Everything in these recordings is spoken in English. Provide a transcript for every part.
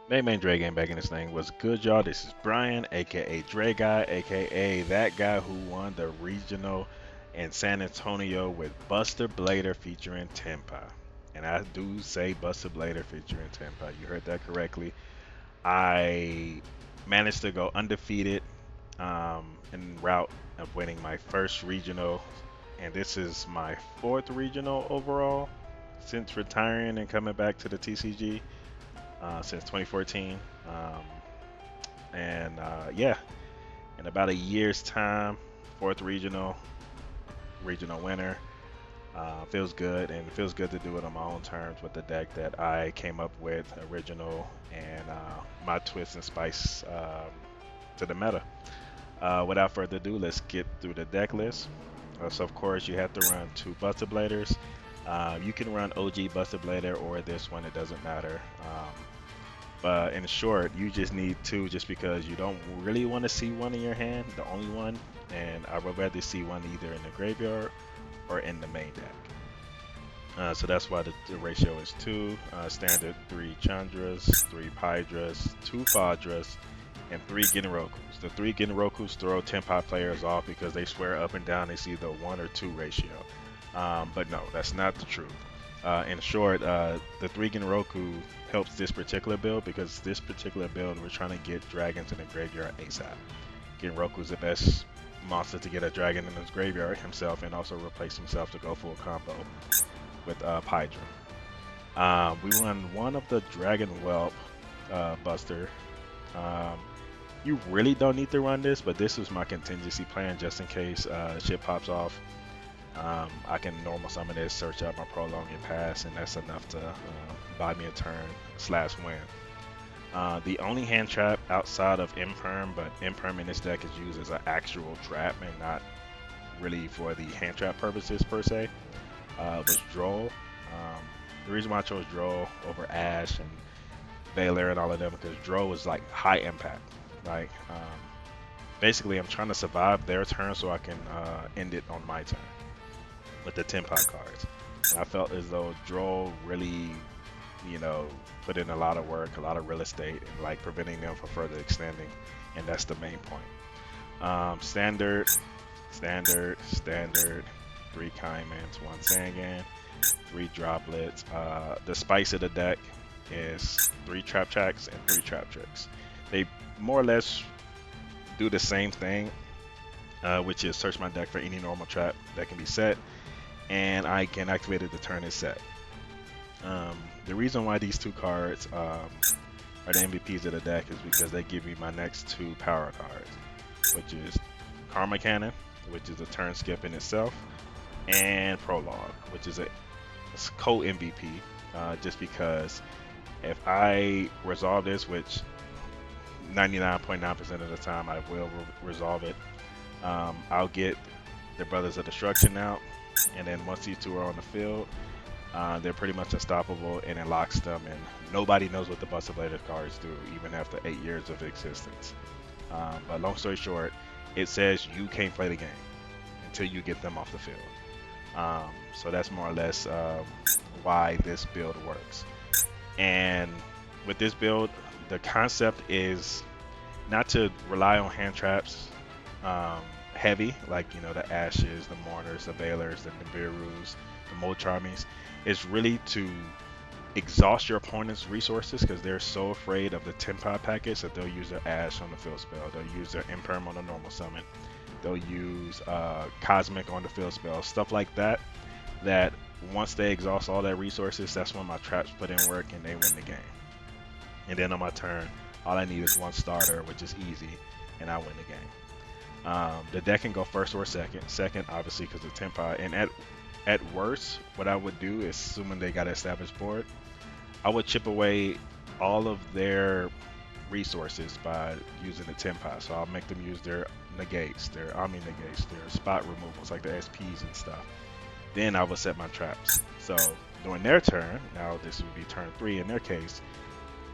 Main Draeguy back in this thing. What's good, y'all? This is Brian, aka Draeguy, aka that guy who won the regional in San Antonio with Buster Blader featuring TENPAI. And I do say Buster Blader featuring TENPAI. You heard that correctly. I managed to go undefeated en route of winning my first regional, and this is my fourth regional overall since retiring and coming back to the TCG since 2014. Um, and yeah, in about a year's time, fourth regional winner. Feels good, and it feels good to do it on my own terms with the deck that I came up with, original, and my twist and spice to the meta. Without further ado, let's get through the deck list. So of course you have to run two Buster Bladers. You can run OG Buster Blader or this one, it doesn't matter. But in short, you just need two just because you don't really want to see one in your hand, the only one, and I would rather see one either in the graveyard or in the main deck. So that's why the ratio is two. Standard three Chandras, three Pydras, two Fadras, and three Genrokus. The three Genrokus throw Tenpai players off because they swear up and down they see the one or two ratio. But no, that's not the truth. In short, the three Genroku helps this particular build because this particular build we're trying to get dragons in the graveyard ASAP. Genroku's the best monster to get a dragon in his graveyard himself and also replace himself to go full combo with Pydra. We run one of the Dragon Whelp Buster. Um, you really don't need to run this, but this was my contingency plan just in case shit pops off. I can normal summon this, search out my prolong and pass, and that's enough to buy me a turn slash win. The only hand trap outside of Imperm, but Imperm in this deck is used as an actual trap and not really for the hand trap purposes per se, was Droll. The reason why I chose Droll over Ash and Baylor and all of them because Droll was like high impact. Like basically, I'm trying to survive their turn so I can end it on my turn with the Tenpai cards. And I felt as though Droll really, put in a lot of work, a lot of real estate, and like preventing them from further extending. And that's the main point. Standard. Three Kaimans, one Sangan, three Droplets. The spice of the deck is three Trap Tracks and three Trap Tricks. They more or less do the same thing, which is search my deck for any normal trap that can be set, and I can activate it to turn is set. The reason why these two cards are the MVPs of the deck is because they give me my next two power cards, which is Karma Cannon, which is a turn skip in itself, and Prologue, which is a co-MVP, just because if I resolve this, which 99.9% of the time I will resolve it, I'll get the Brothers of Destruction out, and then once these two are on the field, they're pretty much unstoppable, and it locks them, and nobody knows what the Buster Blader cards do, even after 8 years of existence. But long story short, it says you can't play the game until you get them off the field. So that's more or less why this build works. And with this build, the concept is not to rely on hand traps heavy, like the Ashes, the Mourners, the Baylors, the Nibiru's, the Molcharmies. It's really to exhaust your opponent's resources because they're so afraid of the Tenpai package that they'll use their Ash on the field spell, they'll use their Imperm on the normal summon, they'll use Cosmic on the field spell, stuff like that. That once they exhaust all their resources, that's when my traps put in work and they win the game. And then on my turn, all I need is one starter, which is easy, and I win the game. The deck can go first or second. Second, obviously, because of Tenpai. And at worst, what I would do is, assuming they got an established board, I would chip away all of their resources by using the Tenpai. So I'll make them use their negates, their Omni negates, their spot removals, like the SPs and stuff. Then I will set my traps. So during their turn, now this would be turn 3 in their case,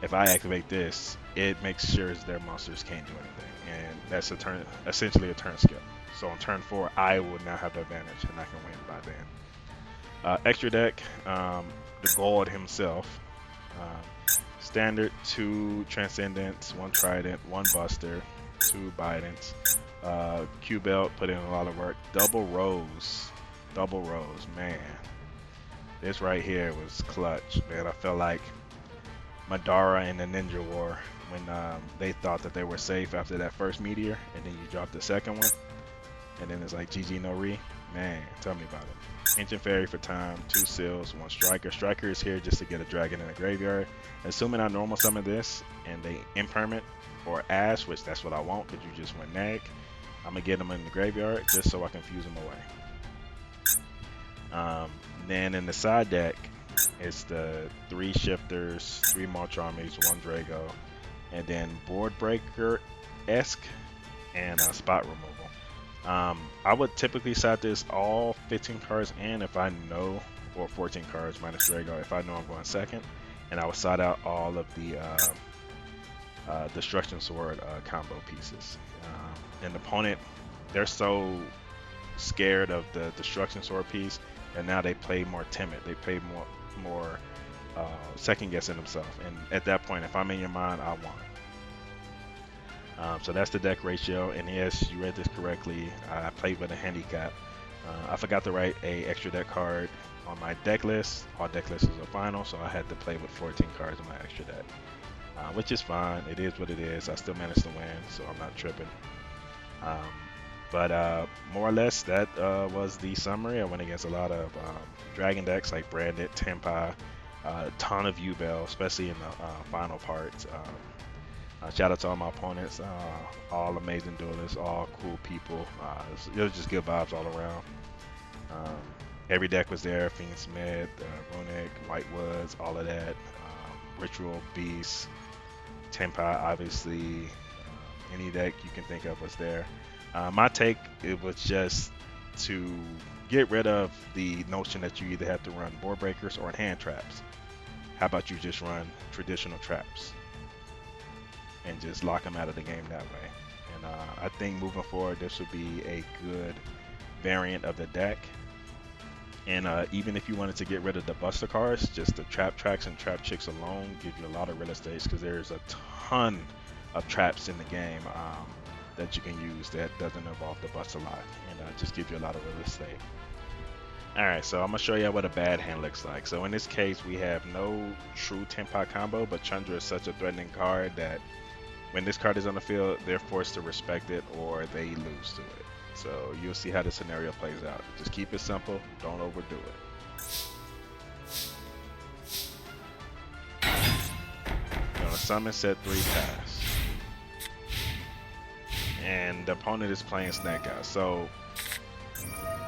if I activate this, it makes sure their monsters can't do anything. And that's essentially a turn skip. So on turn 4, I will now have the advantage and I can win by then. Extra deck, the God himself, standard, 2 transcendents, 1 trident, 1 buster, 2 bidents. Q belt, put in a lot of work. Double rose, man. This right here was clutch, man. I felt like Madara in the Ninja War when they thought that they were safe after that first meteor, and then you drop the second one, and then it's like GG no re. Man, tell me about it. Ancient Fairy for time, 2 seals, 1 striker. Striker is here just to get a dragon in the graveyard. Assuming I normal summon this and they impermanent or ash, which that's what I want because you just went nag, I'm gonna get them in the graveyard just so I can fuse them away. Then in the side deck, it's the 3 shifters, 3 March armies, 1 Draeguy, and then board breaker-esque and spot removal. I would typically side this all 15 cards in if I know, or 14 cards minus Draeguy if I know I'm going second, and I would side out all of the Destruction Sword combo pieces. And the opponent, they're so scared of the Destruction Sword piece, and now they play more timid. They play more second guessing themselves. And at that point, if I'm in your mind, I won. So that's the deck ratio. And yes, you read this correctly. I played with a handicap. I forgot to write a extra deck card on my deck list. All deck lists is a final, so I had to play with 14 cards in my extra deck, which is fine. It is what it is. I still managed to win, so I'm not tripping. But more or less, that was the summary. I went against a lot of dragon decks like Branded, TENPAI, a ton of U-Bell, especially in the final parts. Shout out to all my opponents, all amazing duelists, all cool people. It was just good vibes all around. Every deck was there: Fiend Smith, Runic, White Woods, all of that. Ritual, Beast, TENPAI, obviously. Any deck you can think of was there. My take, it was just to get rid of the notion that you either have to run board breakers or hand traps. How about you just run traditional traps and just lock them out of the game that way? And I think moving forward, this would be a good variant of the deck. And even if you wanted to get rid of the Buster cards, just the trap tracks and trap chicks alone give you a lot of real estate, because there's a ton of traps in the game that you can use that doesn't involve the Buster lock, and just give you a lot of real estate. Alright, so I'm going to show you what a bad hand looks like. So in this case, we have no true TENPAI combo, but Chandra is such a threatening card that when this card is on the field, they're forced to respect it or they lose to it. So you'll see how the scenario plays out. Just keep it simple, don't overdo it. You're going to summon, set 3, pass. And the opponent is playing Snake Out. So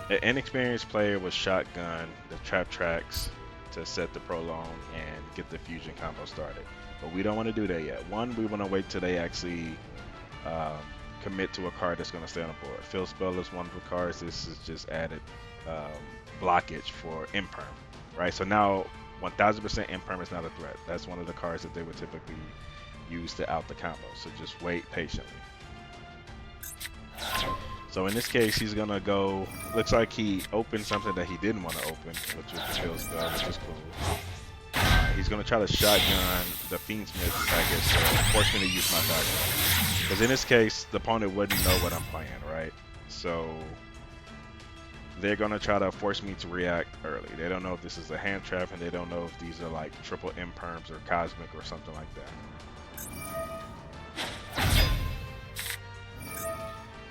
an inexperienced player would shotgun the trap tracks to set the prolong and get the fusion combo started. But we don't want to do that yet. One, we want to wait till they actually commit to a card that's going to stay on the board. Field Spell is one of the cards. This is just added blockage for Imperm, right? So now 1000% Imperm is not a threat. That's one of the cards that they would typically use to out the combo. So just wait patiently. So in this case, he's gonna go. Looks like he opened something that he didn't want to open, which was the Field Spell, which is cool. He's gonna try to shotgun the Fiendsmith package to force me to use my background. Because in this case, the opponent wouldn't know what I'm playing, right? So they're gonna try to force me to react early. They don't know if this is a hand trap, and they don't know if these are like triple imperms or cosmic or something like that.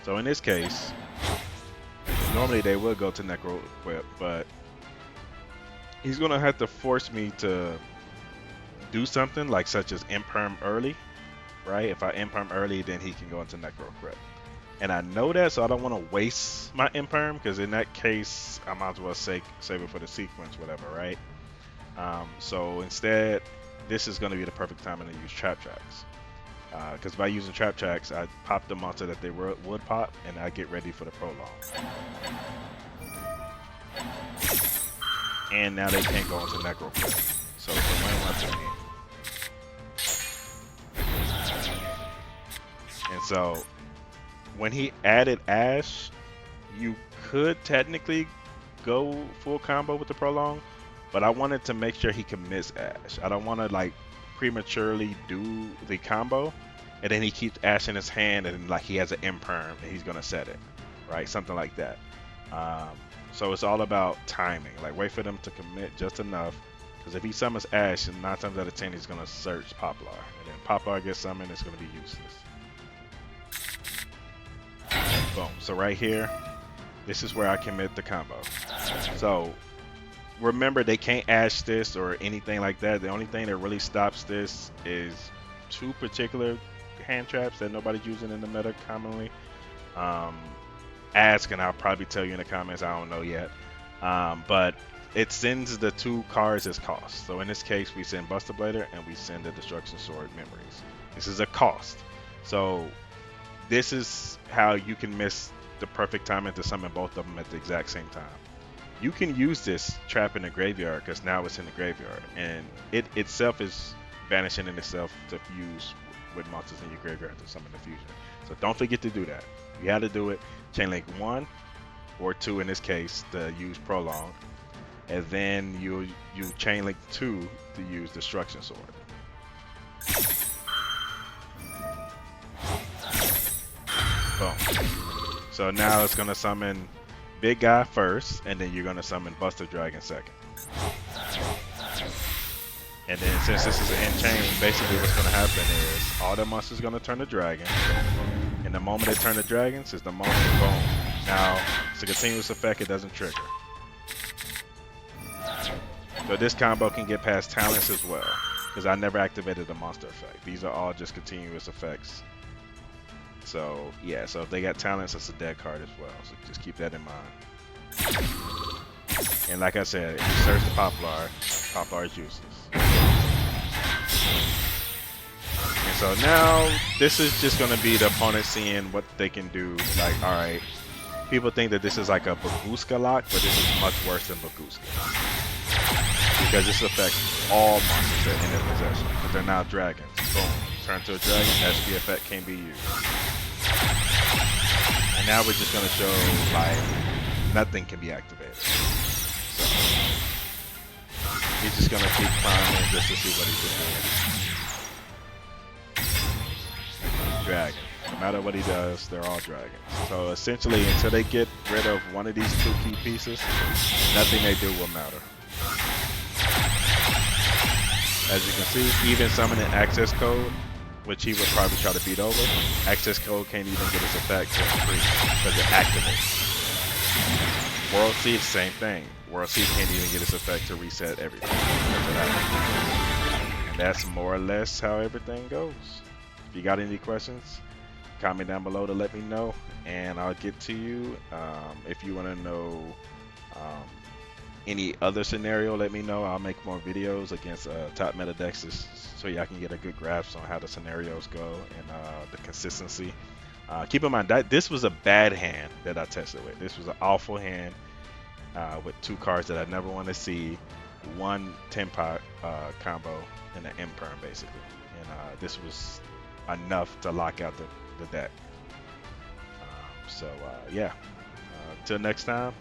So in this case, normally they would go to Necro Whip, but he's gonna have to force me to do something like such as Imperm early, right? If I Imperm early, then he can go into Necro Whip. And I know that, so I don't want to waste my Imperm, because in that case, I might as well save it for the sequence, whatever, right? So instead, this is going to be the perfect time to use Trap Tracks. Because by using Trap Tracks, I pop the monster that they would pop, and I get ready for the prolong. And now they can't go into Necro Whip. So it's a win-win to me. And so when he added Ash, you could technically go full combo with the prolong, but I wanted to make sure he could miss Ash. I don't want to like prematurely do the combo, and then he keeps Ash in his hand, and like he has an imperm, and he's gonna set it, right? Something like that. Um, so it's all about timing. Like wait for them to commit just enough, because if he summons Ash, and 9 times out of 10 he's gonna search Poplar, and then Poplar gets summoned, it's gonna be useless. Boom. So right here, this is where I commit the combo. So remember, they can't Ash this or anything like that. The only thing that really stops this is two particular hand traps that nobody's using in the meta commonly. Ask and I'll probably tell you in the comments. I don't know yet. But it sends the two cards as cost. So in this case, we send Buster Blader and we send the Destruction Sword Memories. This is a cost. So this is how you can miss the perfect timing to summon both of them at the exact same time. You can use this trap in the graveyard because now it's in the graveyard, and it itself is banishing in itself to fuse with monsters in your graveyard to summon the fusion. So don't forget to do that. You have to do it. Chain link 1 or 2 in this case to use Prolong, and then you chain link 2 to use Destruction Sword. Boom. So now it's gonna summon Big Guy first, and then you're gonna summon Buster Dragon second. And then since this is an end chain, basically what's gonna happen is all the monsters gonna turn to dragon. And the moment they turn to dragons is the moment boom. Now it's a continuous effect, it doesn't trigger. So this combo can get past talents as well, because I never activated the monster effect. These are all just continuous effects. So yeah, so if they got talents, it's a dead card as well. So just keep that in mind. And like I said, if you search the Poplar, Poplar is useless. And so now this is just gonna be the opponent seeing what they can do. Like, alright, people think that this is like a Baguska lock, but this is much worse than Baguska. Because this affects all monsters that are in their possession. But they're now dragons. Boom. Turn to a dragon, SP effect can't be used. And now we're just gonna show like nothing can be activated. So he's just gonna keep climbing just to see what he can do. Dragon. No matter what he does, they're all dragons. So essentially, until they get rid of one of these two key pieces, nothing they do will matter. As you can see, even summoning access code, which he would probably try to beat over, access code can't even get its effect to increase because it activates. World Seed, same thing. World Seed can't even get its effect to reset everything. And that's more or less how everything goes. If you got any questions, comment down below to let me know, and I'll get to you. If you want to know any other scenario, let me know. I'll make more videos against top meta decks so y'all can get a good grasp on how the scenarios go and the consistency. Keep in mind that this was a bad hand that I tested with. This was an awful hand with two cards that I never want to see, one TENPAI combo and an imperm basically, and this was enough to lock out the deck. Yeah, until next time,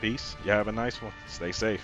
peace. You have a nice one. Stay safe.